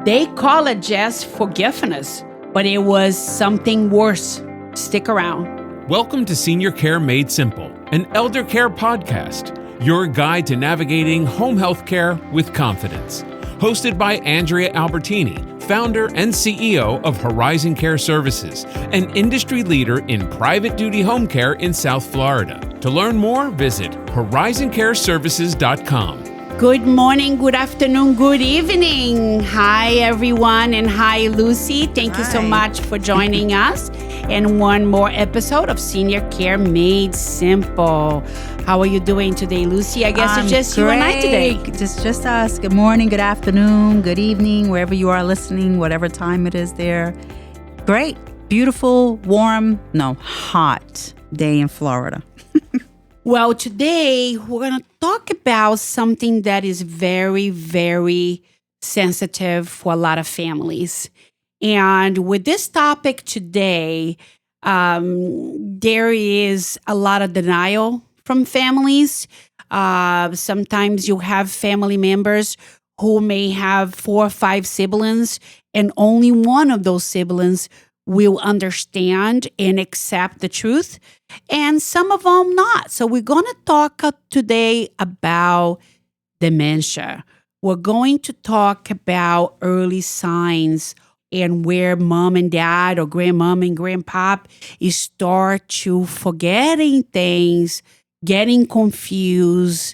They call it just forgetfulness, but it was something worse. Stick around. Welcome to Senior Care Made Simple, an elder care podcast, your guide to navigating home health care with confidence. Hosted by Andrea Albertini, founder and CEO of Horizon Care Services, an industry leader in private duty home care in South Florida. To learn more, visit horizoncareservices.com. Good morning, good afternoon, good evening. Hi, everyone, and hi, Lucy. Thank you so much for joining us in one more episode of Senior Care Made Simple. How are you doing today, Lucy? I guess it's just great. You and I today. Just us. Good morning, good afternoon, good evening, wherever you are listening, whatever time it is there. Great, beautiful, hot day in Florida. Well, today we're going to talk about something that is very, very sensitive for a lot of families. And with this topic today, there is a lot of denial from families. Sometimes you have family members who may have 4 or 5 siblings, and only one of those siblings will understand and accept the truth, and some of them not. So we're going to talk today about dementia. We're going to talk about early signs and where mom and dad or grandmom and grandpop start to forgetting things, getting confused,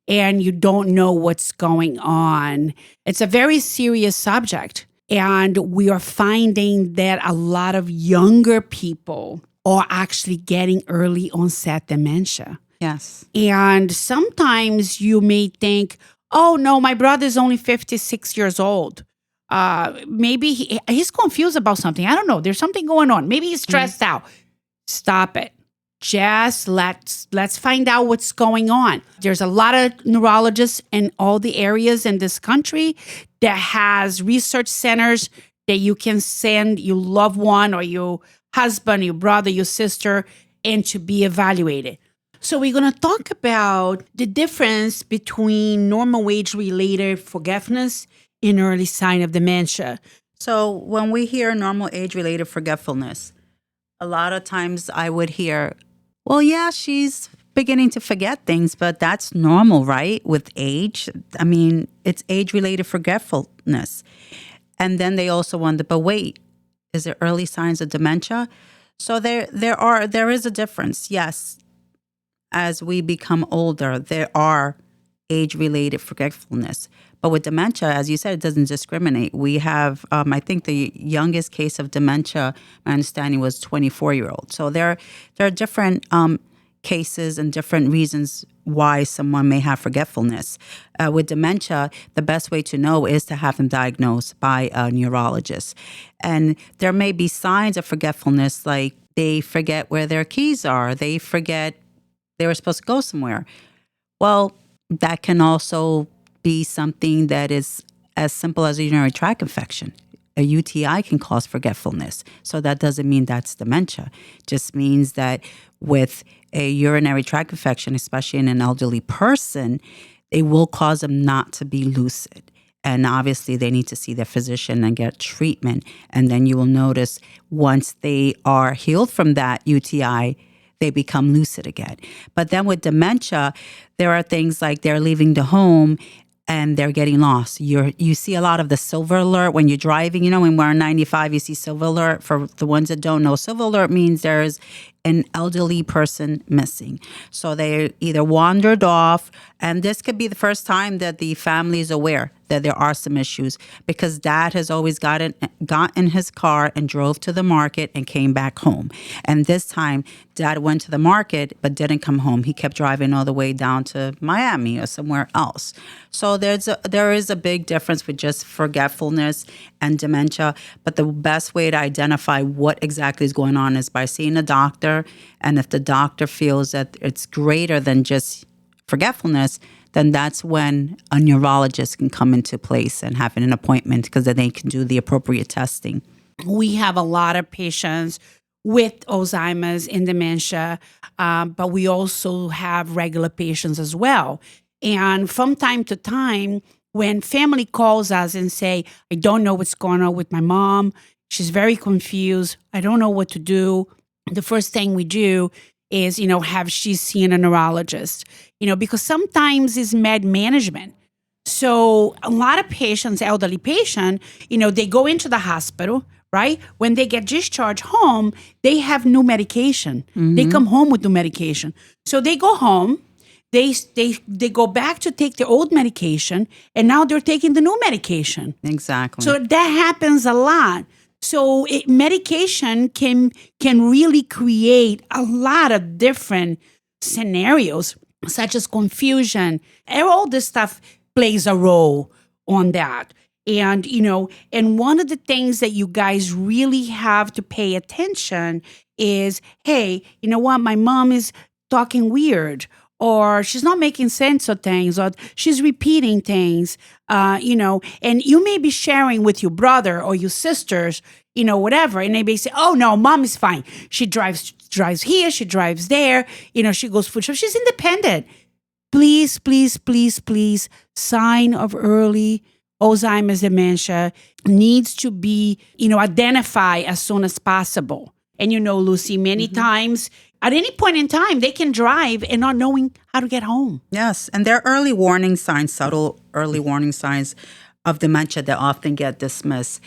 and you don't know what's going on. It's a very serious subject. And we are finding that a lot of younger people are actually getting early onset dementia. Yes. And sometimes you may think, oh, no, my brother's only 56 years old. Maybe he's confused about something. I don't know. There's something going on. Maybe he's stressed out. Stop it. Just let's find out what's going on. There's a lot of neurologists in all the areas in this country that has research centers that you can send your loved one or your husband, your brother, your sister, and to be evaluated. So we're going to talk about the difference between normal age-related forgetfulness and early sign of dementia. So when we hear normal age-related forgetfulness, a lot of times I would hear, well, yeah, she's beginning to forget things, but that's normal, right? With age. I mean, it's age-related forgetfulness. And then they also wonder, but wait, is there early signs of dementia? So there is a difference. Yes, as we become older, there are age-related forgetfulness. But with dementia, as you said, it doesn't discriminate. We have, I think the youngest case of dementia, my understanding, was 24-year-old. So there are different cases and different reasons why someone may have forgetfulness. With dementia, the best way to know is to have them diagnosed by a neurologist. And there may be signs of forgetfulness, like they forget where their keys are. They forget they were supposed to go somewhere. Well, that can also be something that is as simple as a urinary tract infection. A UTI can cause forgetfulness. So that doesn't mean that's dementia. It just means that with a urinary tract infection, especially in an elderly person, it will cause them not to be lucid. And obviously they need to see their physician and get treatment. And then you will notice once they are healed from that UTI, they become lucid again. But then with dementia, there are things like they're leaving the home and they're getting lost. You see a lot of the silver alert when you're driving. You know, when we're on 95, you see silver alert. For the ones that don't know, silver alert means there's an elderly person missing. So they either wandered off, and this could be the first time that the family is aware that there are some issues, because dad has always got in his car and drove to the market and came back home. And this time, dad went to the market but didn't come home. He kept driving all the way down to Miami or somewhere else. So there is a big difference with just forgetfulness and dementia. But the best way to identify what exactly is going on is by seeing a doctor. And if the doctor feels that it's greater than just forgetfulness, then that's when a neurologist can come into place and have an appointment, because then they can do the appropriate testing. We have a lot of patients with Alzheimer's and dementia, but we also have regular patients as well. And from time to time, when family calls us and say, I don't know what's going on with my mom. She's very confused. I don't know what to do. The first thing we do is, have she seen a neurologist? Because sometimes it's med management. So a lot of patients, elderly patient, they go into the hospital, right? When they get discharged home, they have new medication. They come home with new medication. So they go home, they go back to take the old medication, and now they're taking the new medication. Exactly. So that happens a lot. So medication can really create a lot of different scenarios, such as confusion. And all this stuff plays a role on that. And, and one of the things that you guys really have to pay attention is, hey, you know what? My mom is talking weird, or she's not making sense of things, or she's repeating things, and you may be sharing with your brother or your sisters, whatever. And they may say, oh, no, mom is fine. She drives here, she drives there, she goes food shop. She's independent. Please, please, please, please, sign of early Alzheimer's dementia needs to be, identified as soon as possible. And Lucy, many times, at any point in time, they can drive and not knowing how to get home. Yes, and there are early warning signs, subtle early warning signs of dementia that often get dismissed.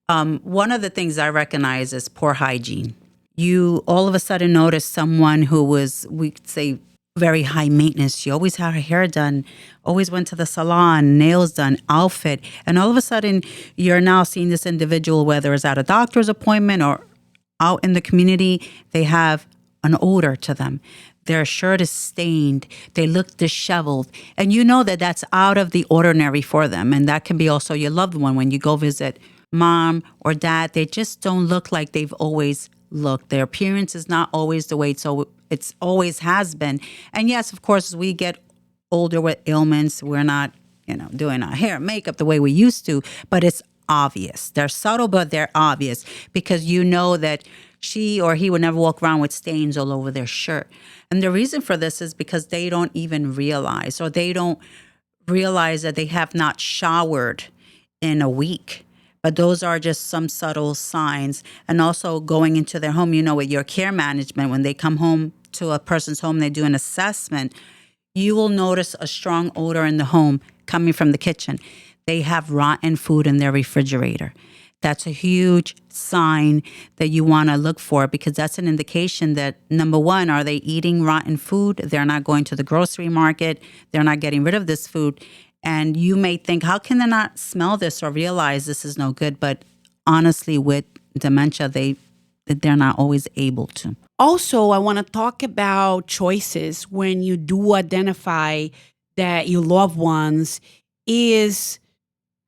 One of the things I recognize is poor hygiene. You all of a sudden notice someone who was, we could say, very high maintenance. She always had her hair done, always went to the salon, nails done, outfit. And all of a sudden, you're now seeing this individual, whether it's at a doctor's appointment or out in the community, they have an odor to them. Their shirt is stained. They look disheveled. And you know that that's out of the ordinary for them. And that can be also your loved one. When you go visit mom or dad, they just don't look like they've always looked. Their appearance is not always the way it's always has been. And yes, of course, as we get older with ailments, we're not, doing our hair and makeup the way we used to, but it's obvious. They're subtle, but they're obvious because you know that she or he would never walk around with stains all over their shirt. And the reason for this is because they don't even realize, or they don't realize that they have not showered in a week. But those are just some subtle signs. And also going into their home, with your care management, when they come home to a person's home, they do an assessment, you will notice a strong odor in the home coming from the kitchen. They have rotten food in their refrigerator. That's a huge sign that you want to look for, because that's an indication that, number one, are they eating rotten food? They're not going to the grocery market. They're not getting rid of this food. And you may think, how can they not smell this or realize this is no good? But honestly, with dementia, they're not always able to. Also, I want to talk about choices when you do identify that your loved ones is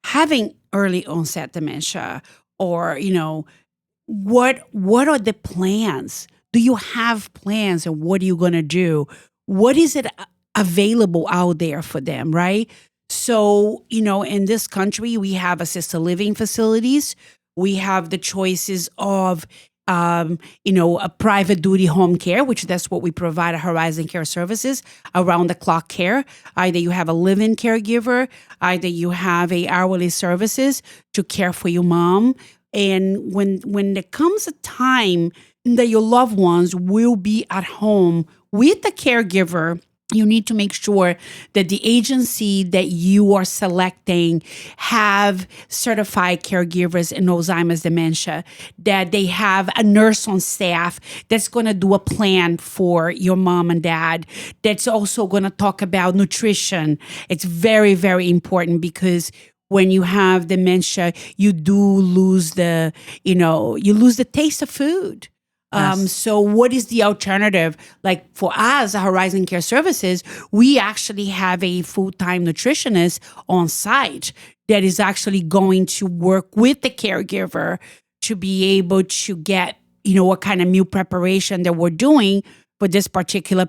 having early onset dementia, or, what are the plans? Do you have plans, and what are you going to do? What is it available out there for them, right? So, in this country, we have assisted living facilities. We have the choices of, a private duty home care, which that's what we provide at Horizon Care Services, around the clock care. Either you have a live-in caregiver, either you have a hourly services to care for your mom. And when there comes a time that your loved ones will be at home with the caregiver, you need to make sure that the agency that you are selecting have certified caregivers in Alzheimer's dementia, that they have a nurse on staff that's going to do a plan for your mom and dad, that's also going to talk about nutrition. It's very, very important, because when you have dementia, you do lose the taste of food. Yes. So what is the alternative? Like for us at Horizon Care Services, we actually have a full-time nutritionist on site that is actually going to work with the caregiver to be able to get, what kind of meal preparation that we're doing for this particular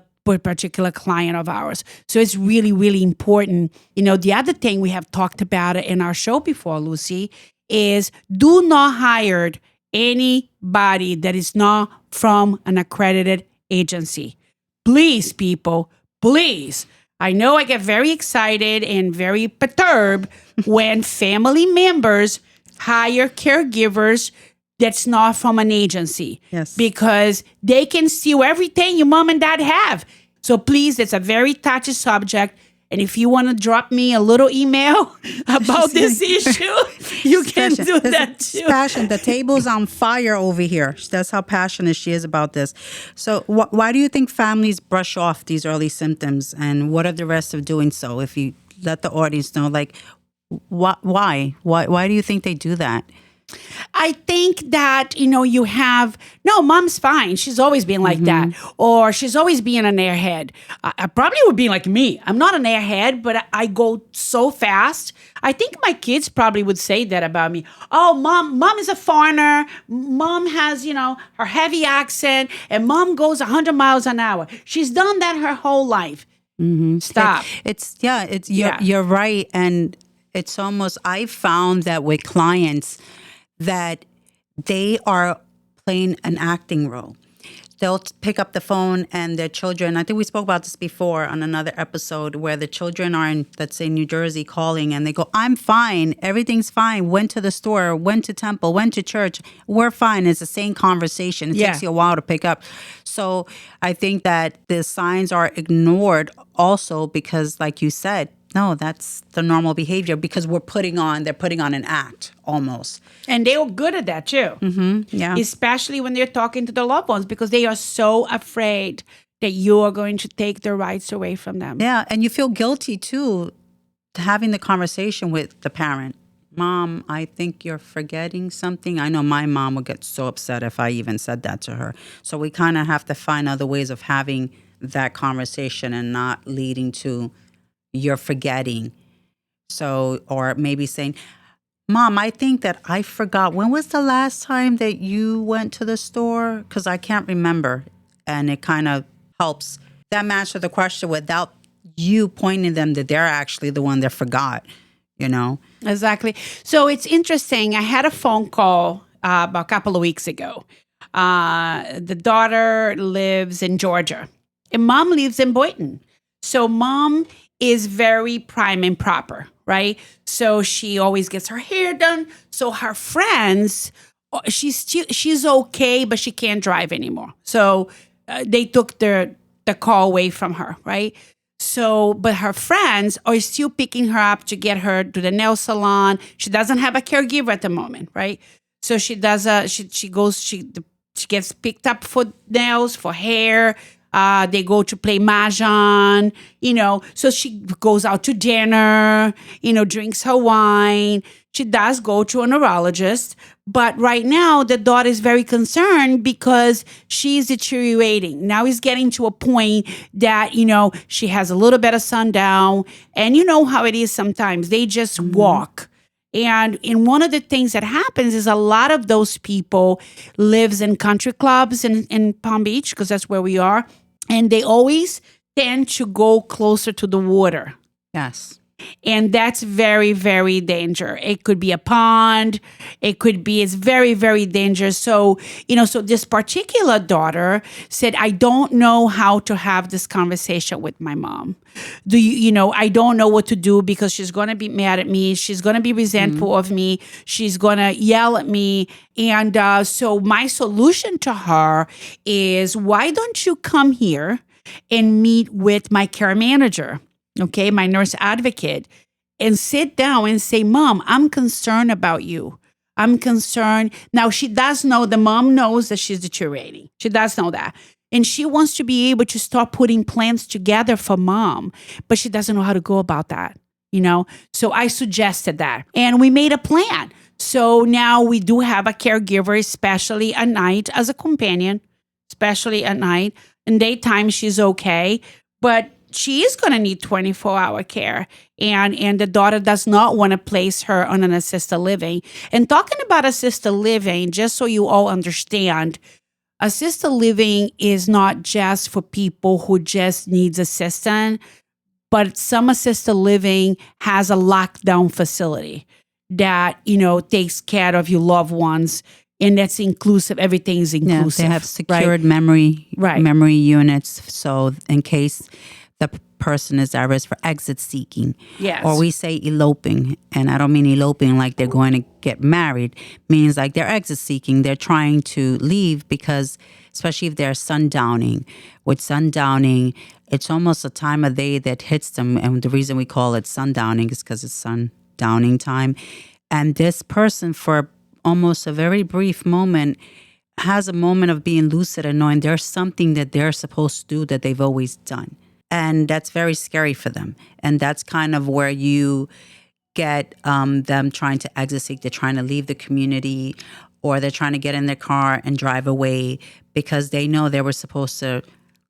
client of ours. So it's really, really important. The other thing we have talked about it in our show before, Lucy, is do not hire anybody that is not from an accredited agency. Please, people, please. I know I get very excited and very perturbed when family members hire caregivers that's not from an agency. Yes. Because they can steal everything your mom and dad have. So please, it's a very touchy subject. And if you want to drop me a little email about this issue, you can do that too. Passion. The table's on fire over here. That's how passionate she is about this. So why do you think families brush off these early symptoms? And what are the rest of doing so? If you let the audience know, like, why? Why do you think they do that? I think that, you have, no, mom's fine. She's always been like that. Or she's always been an airhead. I probably would be like me. I'm not an airhead, but I go so fast. I think my kids probably would say that about me. Oh, mom is a foreigner. Mom has, her heavy accent. And mom goes 100 miles an hour. She's done that her whole life. Stop. You're right. And it's almost, I found that with clients, that they are playing an acting role. They'll pick up the phone and their children, I think we spoke about this before on another episode, where the children are in, let's say, New Jersey calling and they go, I'm fine, everything's fine, went to the store, went to temple, went to church, we're fine. It's the same conversation. It takes you a while to pick up. So I think that the signs are ignored also because, like you said, no, that's the normal behavior because they're putting on an act almost. And they are good at that too. Yeah. Especially when they're talking to their loved ones because they are so afraid that you are going to take their rights away from them. Yeah. And you feel guilty too, having the conversation with the parent. Mom, I think you're forgetting something. I know my mom would get so upset if I even said that to her. So we kind of have to find other ways of having that conversation and not leading to you're forgetting. So, or maybe saying, Mom, I think that I forgot. When was the last time that you went to the store? Because I can't remember. And it kind of helps them answer the question without you pointing them that they're actually the one that forgot, Exactly. So it's interesting. I had a phone call about a couple of weeks ago. The daughter lives in Georgia and mom lives in Boynton. So mom is very prime and proper, right? So she always gets her hair done. So her friends, she's okay, but she can't drive anymore. So they took the call away from her, right? So, but her friends are still picking her up to get her to the nail salon. She doesn't have a caregiver at the moment, right? So she does she gets picked up for nails, for hair. They go to play mahjong, so she goes out to dinner, drinks her wine. She does go to a neurologist. But right now, the daughter is very concerned because she's deteriorating. Now it's getting to a point that, she has a little bit of sundown. And you know how it is sometimes. They just walk. And one of the things that happens is a lot of those people lives in country clubs in Palm Beach, because that's where we are. And they always tend to go closer to the water. Yes. And that's very, very dangerous. It could be a pond. It's very, very dangerous. So, so this particular daughter said, I don't know how to have this conversation with my mom. I don't know what to do because she's going to be mad at me. She's going to be resentful of me. She's going to yell at me. And so my solution to her is, why don't you come here and meet with my care manager? Okay, my nurse advocate, and sit down and say, Mom, I'm concerned about you. I'm concerned. Now, she does know, the mom knows that she's deteriorating. She does know that. And she wants to be able to start putting plans together for mom, but she doesn't know how to go about that, So I suggested that. And we made a plan. So now we do have a caregiver, especially at night, as a companion, especially at night. In daytime, she's okay. But she is going to need 24-hour care. And the daughter does not want to place her on an assisted living. And talking about assisted living, just so you all understand, assisted living is not just for people who just needs assistance, but some assisted living has a lockdown facility that, takes care of your loved ones. And that's inclusive. Everything is inclusive. Yeah, they have secured memory units. So in case the person is at risk for exit seeking. Yes. Or we say eloping. And I don't mean eloping like they're going to get married. Means like they're exit seeking. They're trying to leave because, especially if they're sundowning. With sundowning, it's almost a time of day that hits them. And the reason we call it sundowning is because it's sundowning time. And this person, for almost a very brief moment, has a moment of being lucid and knowing there's something that they're supposed to do that they've always done. And that's very scary for them. And that's kind of where you get them trying to exit seek. They're trying to leave the community, or they're trying to get in their car and drive away because they know they were supposed to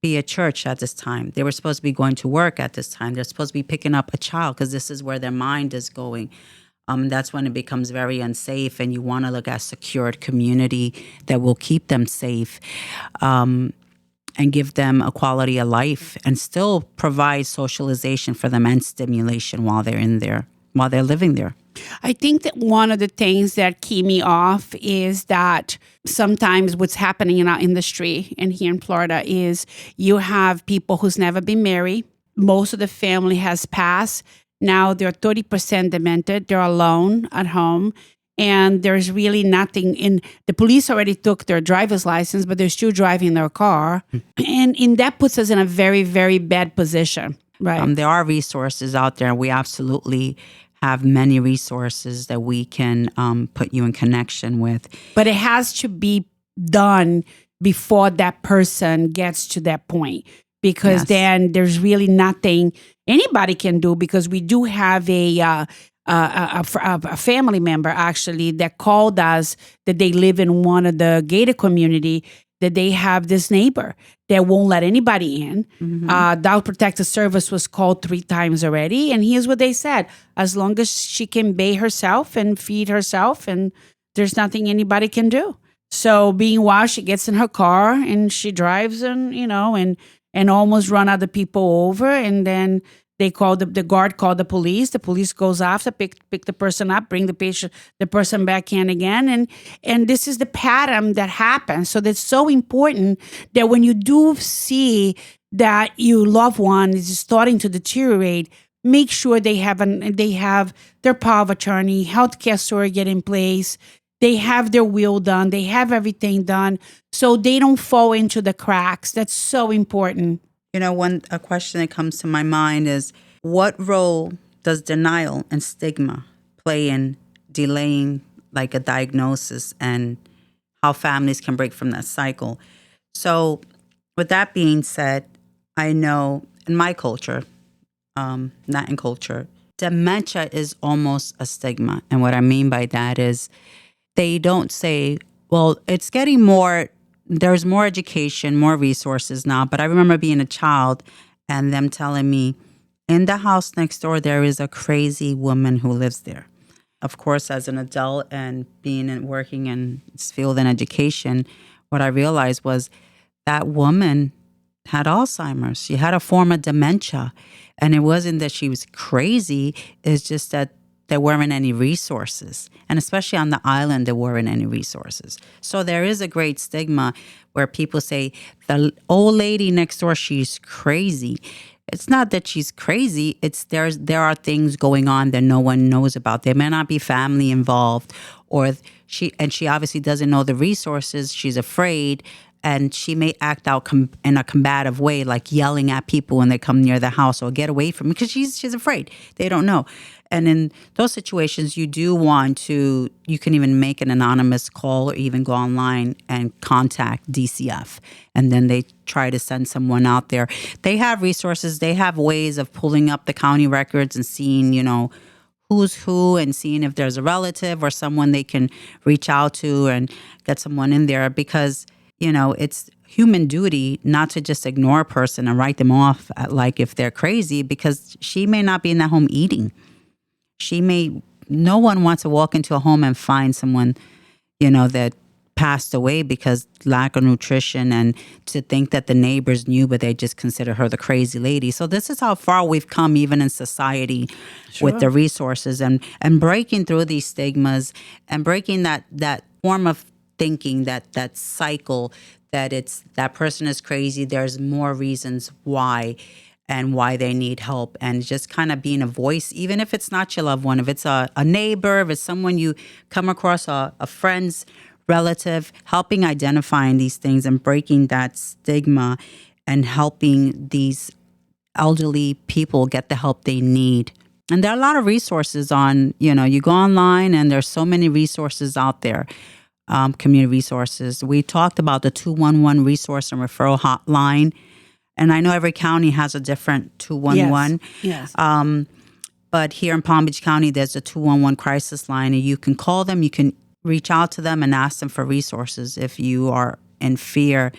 be at church at this time. They were supposed to be going to work at this time. They're supposed to be picking up a child because this is where their mind is going. That's when it becomes very unsafe, and you want to look at secured community that will keep them safe and give them a quality of life and still provide socialization for them and stimulation while they're in there, while they're living there. I think that one of the things that key me off is that sometimes what's happening in our industry and here in Florida is you have people who's never been married. Most of the family has passed. Now they're 30% demented. They're alone at home. And there's really nothing in the police already took their driver's license, but they're still driving their car. And that puts us in a very, very bad position. Right. There are resources out there. We absolutely have many resources that we can put you in connection with. But it has to be done before that person gets to that point. Because then there's really nothing anybody can do, because we do have a family member actually that called us that they live in one of the gated community, that they have this neighbor that won't let anybody in. Child Protective Service was called 3 times already. And here's what they said: as long as she can bathe herself and feed herself, and there's nothing anybody can do. So being while she gets in her car and she drives and almost run other people over, and then they call the guard called the police. The police goes after, pick the person up, bring the person back in again, and this is the pattern that happens. So that's so important that when you do see that your loved one is starting to deteriorate, make sure they have their power of attorney, healthcare surrogate in place. They have their will done. They have everything done, so they don't fall into the cracks. That's so important. A question that comes to my mind is, what role does denial and stigma play in delaying like a diagnosis, and how families can break from that cycle? So with that being said, I know in my culture, Latin culture, dementia is almost a stigma. And what I mean by that is, they don't say, well, it's getting more, there's more education, more resources now. But I remember being a child and them telling me, in the house next door, there is a crazy woman who lives there. Of course, as an adult and working in this field in education, what I realized was that woman had Alzheimer's. She had a form of dementia. And it wasn't that she was crazy. It's just that there weren't any resources. And especially on the island, there weren't any resources. So there is a great stigma where people say, the old lady next door, she's crazy. It's not that she's crazy. It's there are things going on that no one knows about. There may not be family involved, or she obviously doesn't know the resources. She's afraid. And she may act out in a combative way, like yelling at people when they come near the house, or get away from me, because she's afraid. They don't know. And in those situations, you can even make an anonymous call, or even go online and contact DCF. And then they try to send someone out there. They have resources. They have ways of pulling up the county records and seeing, who's who, and seeing if there's a relative or someone they can reach out to and get someone in there, because it's human duty not to just ignore a person and write them off like if they're crazy, because she may not be in that home eating. No one wants to walk into a home and find someone, that passed away because lack of nutrition, and to think that the neighbors knew, but they just consider her the crazy lady. So this is how far we've come, even in society, with the resources and breaking through these stigmas and breaking that form of thinking, that cycle, that that person is crazy. There's more reasons why. and why they need help, and just kind of being a voice, even if it's not your loved one, if it's a neighbor, if it's someone you come across, a friend's relative, helping identifying these things and breaking that stigma and helping these elderly people get the help they need. And there are a lot of resources on, you go online and there's so many resources out there, community resources. We talked about the 211 resource and referral hotline. And I know every county has a different 211. Yes. But here in Palm Beach County, there's a 211 crisis line, and you can call them. You can reach out to them and ask them for resources if you are in fear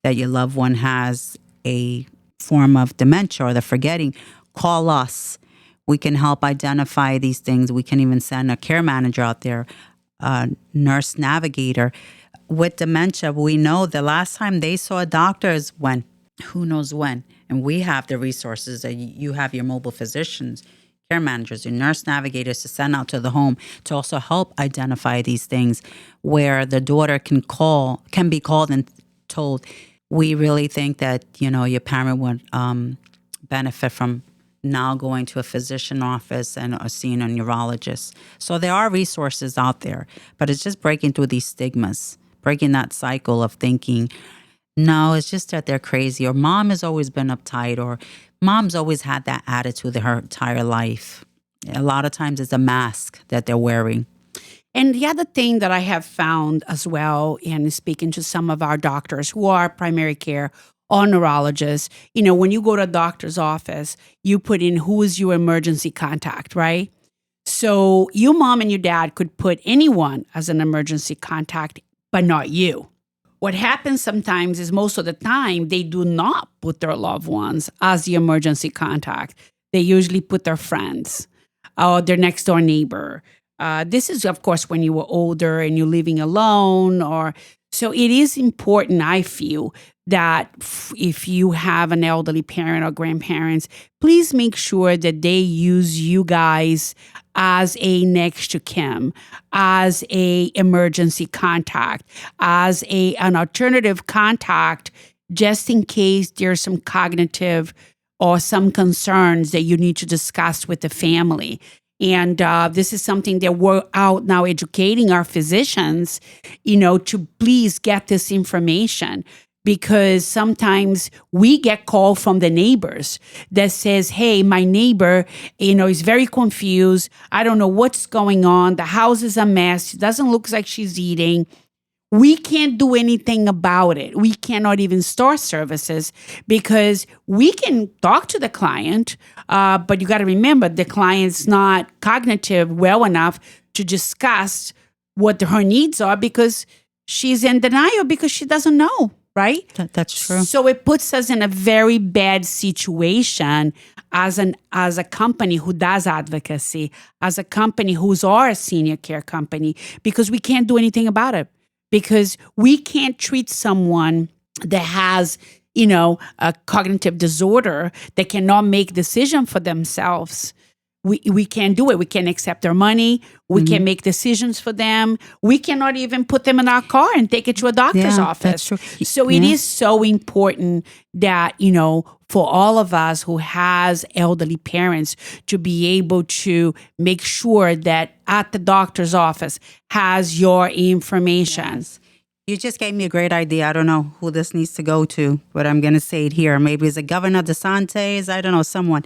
that your loved one has a form of dementia or they're forgetting. Call us. We can help identify these things. We can even send a care manager out there, a nurse navigator. With dementia, we know the last time they saw a doctor is when. Who knows when? And we have the resources. You have your mobile physicians, care managers, your nurse navigators to send out to the home to also help identify these things, where the daughter can be called and told, we really think that, your parent would benefit from now going to a physician office and seeing a neurologist. So there are resources out there, but it's just breaking through these stigmas, breaking that cycle of thinking, no, it's just that they're crazy, or mom has always been uptight, or mom's always had that attitude her entire life. A lot of times it's a mask that they're wearing. And the other thing that I have found as well in speaking to some of our doctors who are primary care or neurologists, when you go to a doctor's office, you put in who is your emergency contact, right? So your mom and your dad could put anyone as an emergency contact, but not you. What happens sometimes is most of the time they do not put their loved ones as the emergency contact. They usually put their friends or their next door neighbor. This is, of course, when you were older and you're living alone. So it is important, I feel, that if you have an elderly parent or grandparents, please make sure that they use you guys as a next to kin, as a emergency contact, as an alternative contact, just in case there's some cognitive or some concerns that you need to discuss with the family. And this is something that we're out now educating our physicians, to please get this information. Because sometimes we get called from the neighbors that says, hey, my neighbor, is very confused. I don't know what's going on. The house is a mess. It doesn't look like she's eating. We can't do anything about it. We cannot even start services because we can talk to the client, but you got to remember the client's not cognitive well enough to discuss what her needs are because she's in denial because she doesn't know. Right? That's true. So it puts us in a very bad situation as a company who does advocacy, as a company who's our senior care company, because we can't do anything about it. Because we can't treat someone that has, a cognitive disorder that cannot make decision for themselves. We can't do it. We can't accept their money. We can't make decisions for them. We cannot even put them in our car and take it to a doctor's office. That's true. So it is so important that, for all of us who has elderly parents to be able to make sure that at the doctor's office has your information. Yes. You just gave me a great idea. I don't know who this needs to go to, but I'm going to say it here. Maybe it's a Governor DeSantis. I don't know, someone.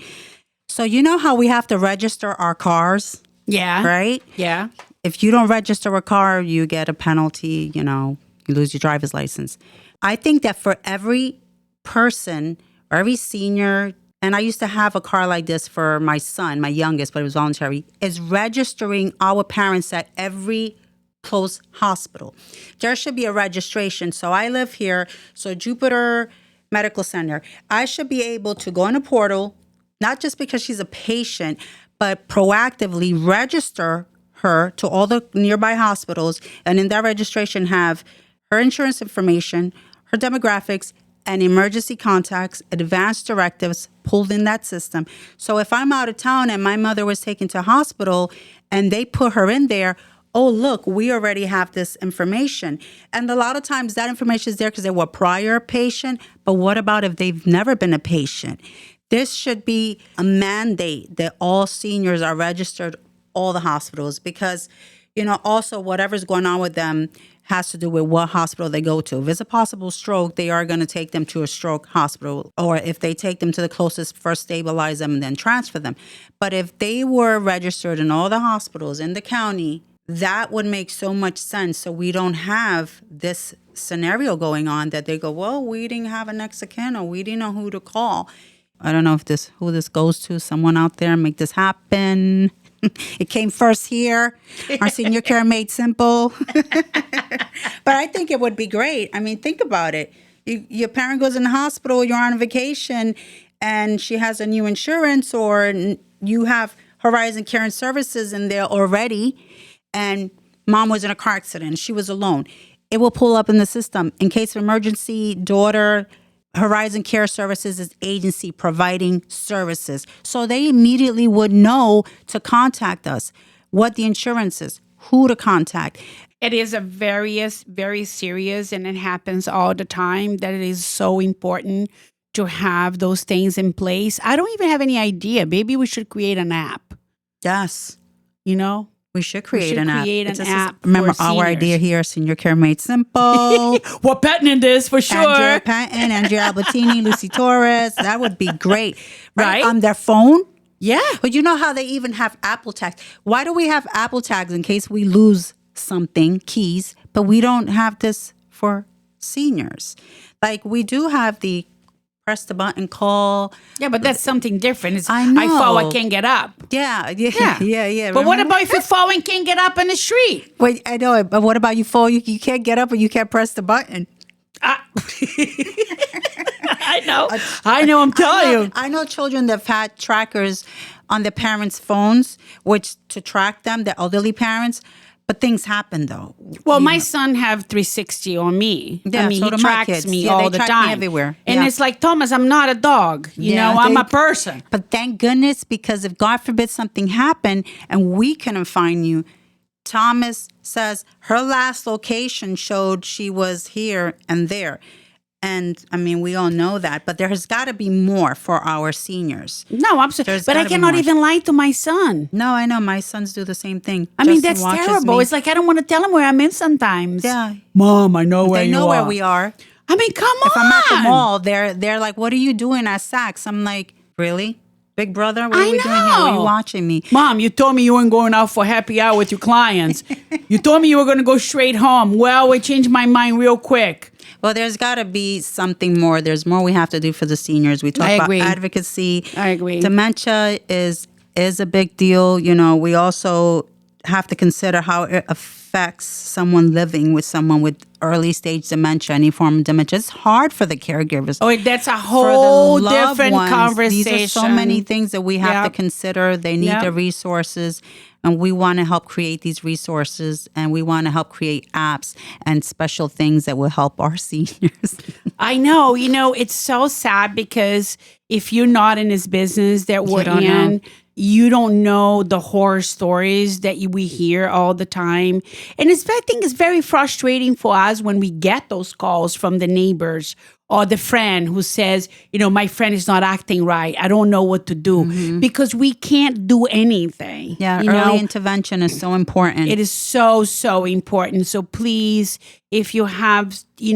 So you know how we have to register our cars? Yeah. Right? Yeah. If you don't register a car, you get a penalty, you lose your driver's license. I think that for every person or every senior, and I used to have a car like this for my son, my youngest, but it was voluntary, is registering our parents at every close hospital. There should be a registration. So I live here, so Jupiter Medical Center. I should be able to go in a portal, not just because she's a patient, but proactively register her to all the nearby hospitals, and in that registration have her insurance information, her demographics, and emergency contacts, advanced directives pulled in that system. So if I'm out of town and my mother was taken to hospital and they put her in there, oh, look, we already have this information. And a lot of times that information is there because they were a prior patient, but what about if they've never been a patient? This should be a mandate that all seniors are registered all the hospitals because, also whatever's going on with them has to do with what hospital they go to. If it's a possible stroke, they are going to take them to a stroke hospital. Or if they take them to the closest, first stabilize them and then transfer them. But if they were registered in all the hospitals in the county, that would make so much sense. So we don't have this scenario going on that they go, well, we didn't have a next of kin or we didn't know who to call. I don't know who this goes to. Someone out there, make this happen. It came first here. Our senior care made simple. But I think it would be great. I mean, think about it. Your parent goes in the hospital, you're on vacation, and she has a new insurance, or you have Horizon Care and Services in there already, and mom was in a car accident. She was alone. It will pull up in the system. In case of emergency, daughter, Horizon Care Services is agency providing services. So they immediately would know to contact us, what the insurance is, who to contact. It is a very serious, and it happens all the time, that it is so important to have those things in place. I don't even have any idea. Maybe we should create an app. Yes. We should create an app. Remember our idea here, Senior Care Made Simple. We're patenting this for sure. Andrea Albertini, Lucy Torres. That would be great. Right? On their phone. Yeah. But you know how they even have Apple tags. Why do we have Apple tags in case we lose something, keys, but we don't have this for seniors? Like we do have the press the button, call. Yeah, but that's something different. I know. I fall, I can't get up. Yeah. But what about if you fall and can't get up in the street? Wait, I know it, but what about you fall? You can't get up or you can't press the button. I know. I'm telling you. I know children that have had trackers on their parents' phones, which to track them, the elderly parents. But things happen though. Well, my son have 360 on me. Yeah, I mean, so he do my tracks kids. me Yeah, all they the track time. me everywhere. And Yeah. it's like, Thomas, I'm not a dog. I'm a person. But thank goodness, because if God forbid something happened and we couldn't find you, Thomas says her last location showed she was here and there. And I mean, we all know that, but there has got to be more for our seniors. No, absolutely. There's But I gotta be cannot more. even lie to my son. No, I know. My sons do the same thing. I mean, Justin that's watches terrible. me. It's like I don't want to tell him where I'm in sometimes. Yeah. Mom, I know where They you know are. where we are. I mean, come on. If I'm at the mall, they're like, "What are you doing at Saks?" I'm like, "Really, Big Brother? What are we doing here? Why are you watching me?" Mom, you told me you weren't going out for happy hour with your clients. You told me you were going to go straight home. Well, we changed my mind real quick. Well, there's got to be something more. There's more we have to do for the seniors. We talk I about agree. advocacy. I agree. Dementia is a big deal. We also have to consider how it affects someone living with someone with early stage dementia, any form of dementia. It's hard for the caregivers. Oh, that's a For whole the loved different ones. conversation. These are so many things that we have to Yep. consider. They need Yep. the resources, and we want to help create these resources, and we want to help create apps and special things that will help our seniors. I know. It's so sad because if you're not in this business that we're don't in, know. you don't know the horror stories that we hear all the time. And I think it's very frustrating for us when we get those calls from the neighbors or the friend who says, my friend is not acting right. I don't know what to do because we can't do anything. Yeah, you early know? intervention is so important. It is so, so important. So please, if you have, you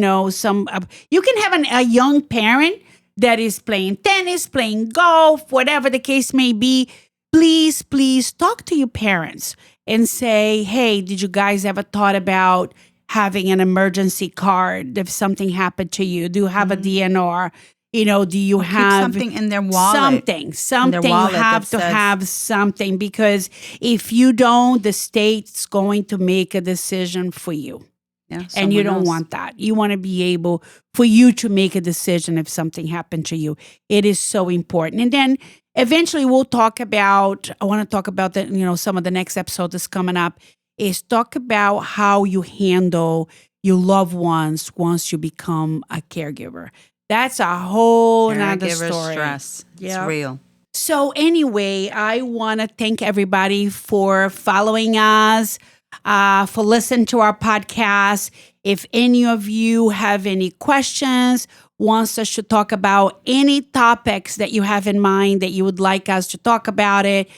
can have a young parent that is playing tennis, playing golf, whatever the case may be. Please talk to your parents and say, hey, did you guys ever thought about having an emergency card if something happened to you? Do you have a DNR? Do you have something in their wallet? Something. In their wallet You have to that says- have something, because if you don't, the state's going to make a decision for you. Yeah, And you someone don't else. want that. You want to be able for you to make a decision if something happened to you. It is so important. And then eventually I want to talk about some of the next episode that's coming up is talk about how you handle your loved ones once you become a caregiver. That's a whole nother Caregiver story. stress. Yeah. It's real. So anyway, I want to thank everybody for following us, for listening to our podcast. If any of you have any questions wants us to talk about any topics that you have in mind that you would like us to talk about it,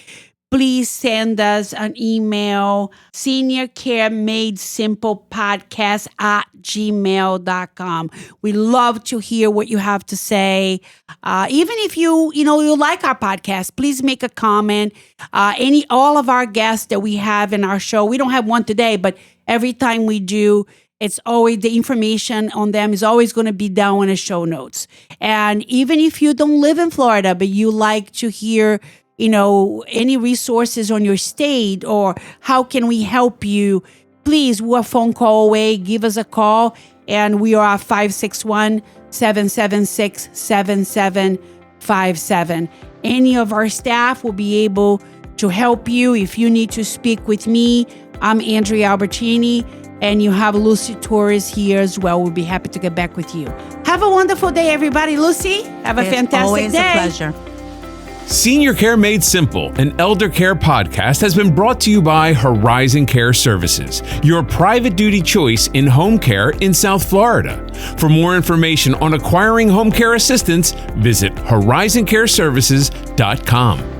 please send us an email, seniorcaremadesimplepodcast@gmail.com. We love to hear what you have to say. Even if you like our podcast, please make a comment. All of our guests that we have in our show, we don't have one today, but every time we do, it's always the information on them is always going to be down in the show notes. And even if you don't live in Florida, but you like to hear any resources on your state or how can we help you, please, we're a phone call away. Give us a call. And we are at 561-776-7757. Any of our staff will be able to help you. If you need to speak with me, I'm Andrea Albertini, and you have Lucy Torres here as well. We'll be happy to get back with you. Have a wonderful day, everybody. Lucy, have a fantastic always day. A pleasure. Senior Care Made Simple, an elder care podcast, has been brought to you by Horizon Care Services, your private duty choice in home care in South Florida. For more information on acquiring home care assistance, visit horizoncareservices.com.